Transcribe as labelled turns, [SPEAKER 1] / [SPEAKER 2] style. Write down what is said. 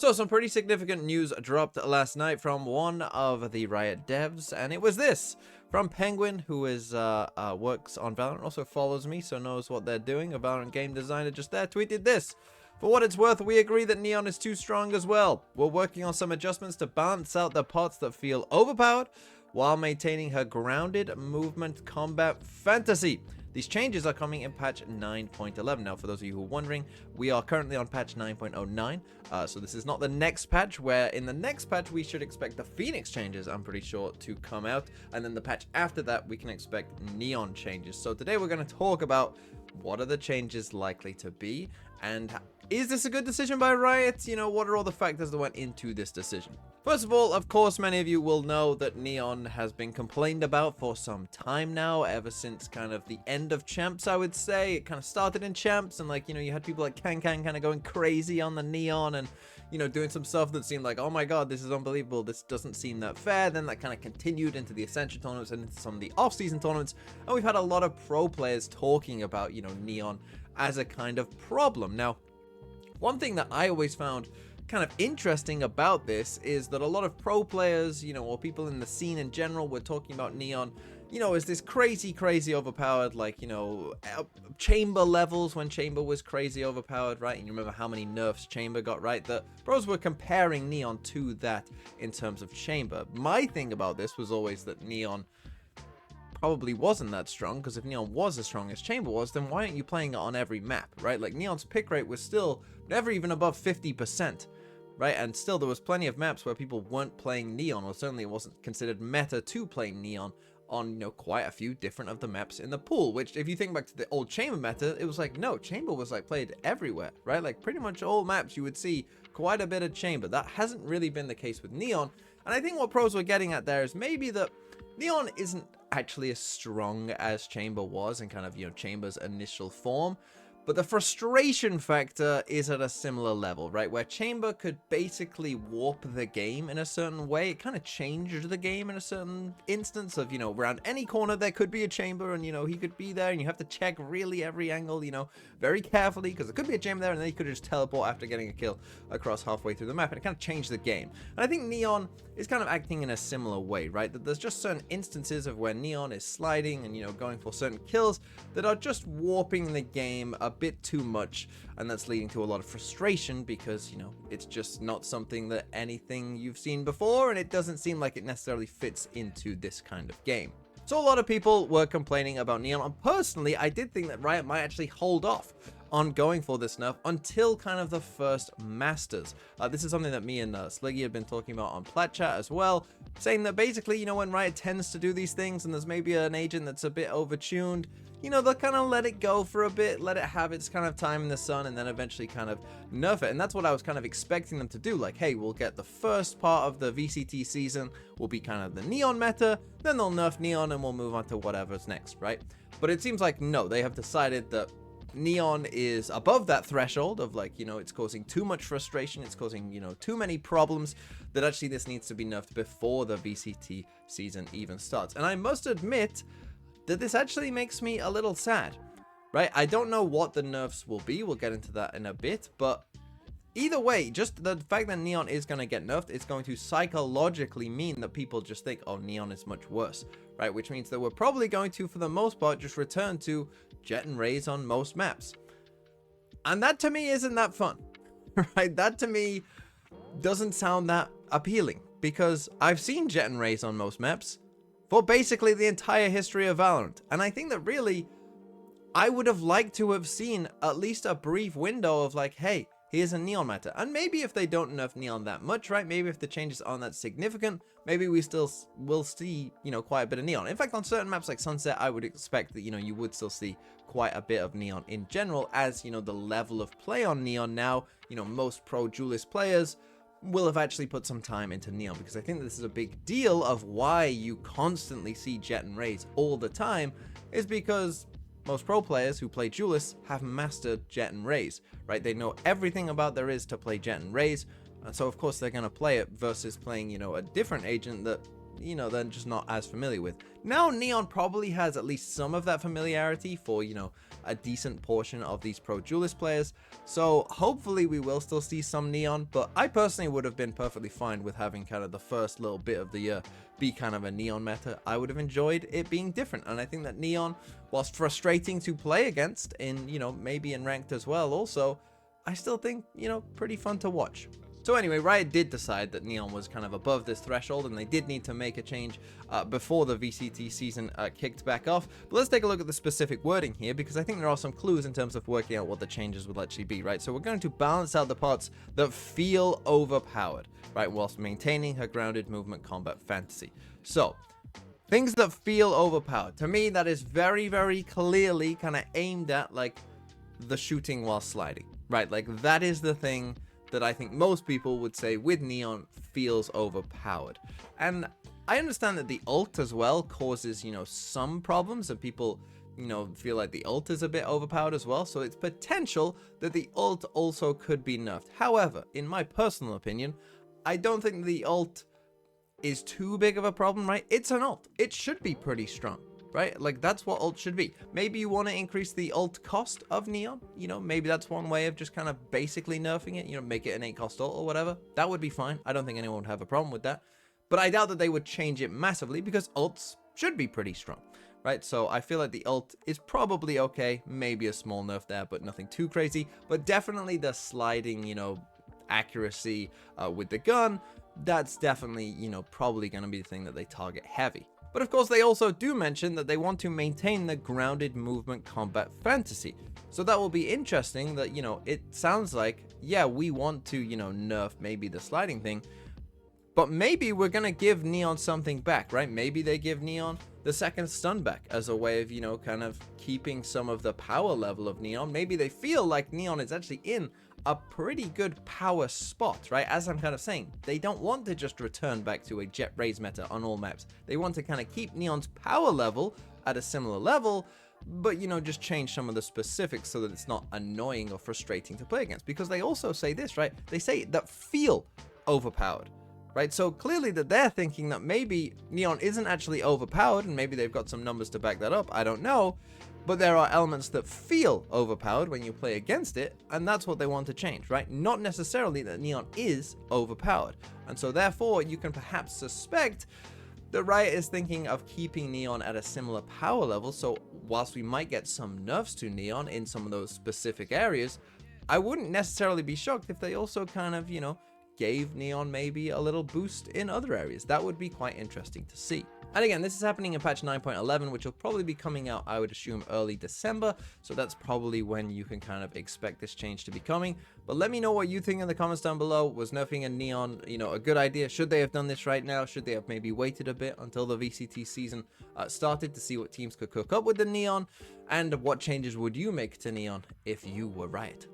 [SPEAKER 1] So some pretty significant news dropped last night from one of the Riot devs, and it was this from Penguin, who is works on Valorant, also follows me, so knows what they're doing. A Valorant game designer just there tweeted this. For what it's worth, we agree that Neon is too strong as well. We're working on some adjustments to balance out the parts that feel overpowered while maintaining her grounded movement combat fantasy. These changes are coming in patch 9.11. Now, for those of you who are wondering, we are currently on patch 9.09. So this is not the next patch, where in the next patch, we should expect the Phoenix changes, I'm pretty sure, to come out. And then the patch after that, we can expect Neon changes. So today we're going to talk about what are the changes likely to be, and is this a good decision by Riot? You know, what are all the factors that went into this decision? First of all, of course, many of you will know that Neon has been complained about for some time now, ever since kind of the end of Champs, I would say. It kind of started in Champs, and like, you know, you had people like Can kind of going crazy on the Neon and, you know, doing some stuff that seemed like, oh my god, this is unbelievable, this doesn't seem that fair. Then that kind of continued into the Ascension tournaments and into some of the off-season tournaments, and we've had a lot of pro players talking about, you know, Neon as a kind of problem. Now, one thing that I always found kind of interesting about this is that a lot of pro players, you know, or people in the scene in general were talking about Neon, you know, as this crazy overpowered, like, you know, Chamber levels when Chamber was crazy overpowered, right? And you remember how many nerfs Chamber got, right? The pros were comparing Neon to that in terms of Chamber. My thing about this was always that Neon probably wasn't that strong, because if Neon was as strong as Chamber was, then why aren't you playing it on every map, right? Like, Neon's pick rate was still never even above 50%. Right, and still there was plenty of maps where people weren't playing Neon, or certainly it wasn't considered meta to play Neon on, you know, quite a few different of the maps in the pool. Which, if you think back to the old Chamber meta, it was like, no, Chamber was like played everywhere, right? Like pretty much all maps you would see quite a bit of Chamber. That hasn't really been the case with Neon, and I think what pros were getting at there is maybe that Neon isn't actually as strong as Chamber was in kind of, you know, Chamber's initial form. But the frustration factor is at a similar level, right? Where Chamber could basically warp the game in a certain way. It kind of changed the game in a certain instance of, you know, around any corner there could be a Chamber, and, you know, he could be there, and you have to check really every angle, you know, very carefully, because there could be a Chamber there, and then he could just teleport after getting a kill across halfway through the map, and it kind of changed the game. And I think Neon is kind of acting in a similar way, right? That there's just certain instances of where Neon is sliding and, you know, going for certain kills that are just warping the game a bit too much, and that's leading to a lot of frustration, because, you know, it's just not something that anything you've seen before, and it doesn't seem like it necessarily fits into this kind of game. So a lot of people were complaining about Neon, and personally I did think that Riot might actually hold off on going for this nerf until kind of the first Masters. This is something that me and Sliggy had been talking about on Plat Chat as well, saying that basically, you know, when Riot tends to do these things and there's maybe an agent that's a bit overtuned, you know, they'll kind of let it go for a bit, let it have its kind of time in the sun, and then eventually kind of nerf it. And that's what I was kind of expecting them to do. Like, hey, we'll get the first part of the VCT season will be kind of the Neon meta, then they'll nerf Neon and we'll move on to whatever's next, right? But it seems like, no, they have decided that Neon is above that threshold of, like, you know, it's causing too much frustration, it's causing, you know, too many problems, that actually this needs to be nerfed before the VCT season even starts. And I must admit that this actually makes me a little sad, right? I don't know what the nerfs will be, we'll get into that in a bit, but either way, just the fact that Neon is going to get nerfed, it's going to psychologically mean that people just think, oh, Neon is much worse, right? Which means that we're probably going to, for the most part, just return to Jet and Raze on most maps. And that to me isn't that fun, right? That to me doesn't sound that appealing, because I've seen Jet and Raze on most maps for basically the entire history of Valorant. And I think that really, I would have liked to have seen at least a brief window of like, hey, here's a Neon meta. And maybe if they don't nerf Neon that much, right? Maybe if the changes aren't that significant, maybe we still will see, you know, quite a bit of Neon. In fact, on certain maps like Sunset, I would expect that, you know, you would still see quite a bit of Neon in general, as, you know, the level of play on Neon now, you know, most pro duelist players will have actually put some time into Neon, because I think this is a big deal of why you constantly see Jet and Raze all the time, is because most pro players who play duelists have mastered Jet and Raze, right? They know everything about there is to play Jet and Raze, and so of course they're going to play it versus playing, you know, a different agent that you know, they're just not as familiar with. Now, Neon probably has at least some of that familiarity for, you know, a decent portion of these pro duelist players. So hopefully we will still see some Neon, but I personally would have been perfectly fine with having kind of the first little bit of the year be kind of a Neon meta. I would have enjoyed it being different, and I think that Neon, whilst frustrating to play against in, you know, maybe in ranked as well also, I still think, you know, pretty fun to watch. So anyway, Riot did decide that Neon was kind of above this threshold, and they did need to make a change before the VCT season kicked back off. But let's take a look at the specific wording here, because I think there are some clues in terms of working out what the changes will actually be, right? So we're going to balance out the parts that feel overpowered, right, whilst maintaining her grounded movement combat fantasy. So things that feel overpowered, to me, that is very, very clearly kind of aimed at like the shooting while sliding, right? Like that is the thing that I think most people would say with Neon feels overpowered. And I understand that the ult as well causes, you know, some problems, and people, you know, feel like the ult is a bit overpowered as well. So it's potential that the ult also could be nerfed. However, in my personal opinion, I don't think the ult is too big of a problem, right? It's an ult. It should be pretty strong, right? Like that's what ult should be. Maybe you want to increase the ult cost of Neon, you know, maybe that's one way of just kind of basically nerfing it, you know, make it an 8 cost ult or whatever. That would be fine. I don't think anyone would have a problem with that, but I doubt that they would change it massively because ults should be pretty strong, right? So I feel like the ult is probably okay, maybe a small nerf there, but nothing too crazy. But definitely the sliding, you know, accuracy with the gun, that's definitely, you know, probably going to be the thing that they target heavy. But of course, they also do mention that they want to maintain the grounded movement combat fantasy. So that will be interesting that, you know, it sounds like, yeah, we want to, you know, nerf maybe the sliding thing, but maybe we're going to give Neon something back, right? Maybe they give Neon the second stun back as a way of, you know, kind of keeping some of the power level of Neon. Maybe they feel like Neon is actually in a pretty good power spot, right? As I'm kind of saying, they don't want to just return back to a Jet Raze meta on all maps. They want to kind of keep Neon's power level at a similar level, but, you know, just change some of the specifics so that it's not annoying or frustrating to play against. Because they also say this, right? They say that feel overpowered, right? So clearly that they're thinking that maybe Neon isn't actually overpowered, and maybe they've got some numbers to back that up, I don't know. But there are elements that feel overpowered when you play against it, and that's what they want to change, right? Not necessarily that Neon is overpowered. And so therefore, you can perhaps suspect that Riot is thinking of keeping Neon at a similar power level. So whilst we might get some nerfs to Neon in some of those specific areas, I wouldn't necessarily be shocked if they also kind of, you know, gave Neon maybe a little boost in other areas. That would be quite interesting to see. And again, this is happening in patch 9.11, which will probably be coming out, I would assume, early December. So that's probably when you can kind of expect this change to be coming. But let me know what you think in the comments down below. Was nerfing a Neon, you know, a good idea? Should they have done this right now? Should they have maybe waited a bit until the VCT season started to see what teams could cook up with the Neon? And what changes would you make to Neon if you were Riot?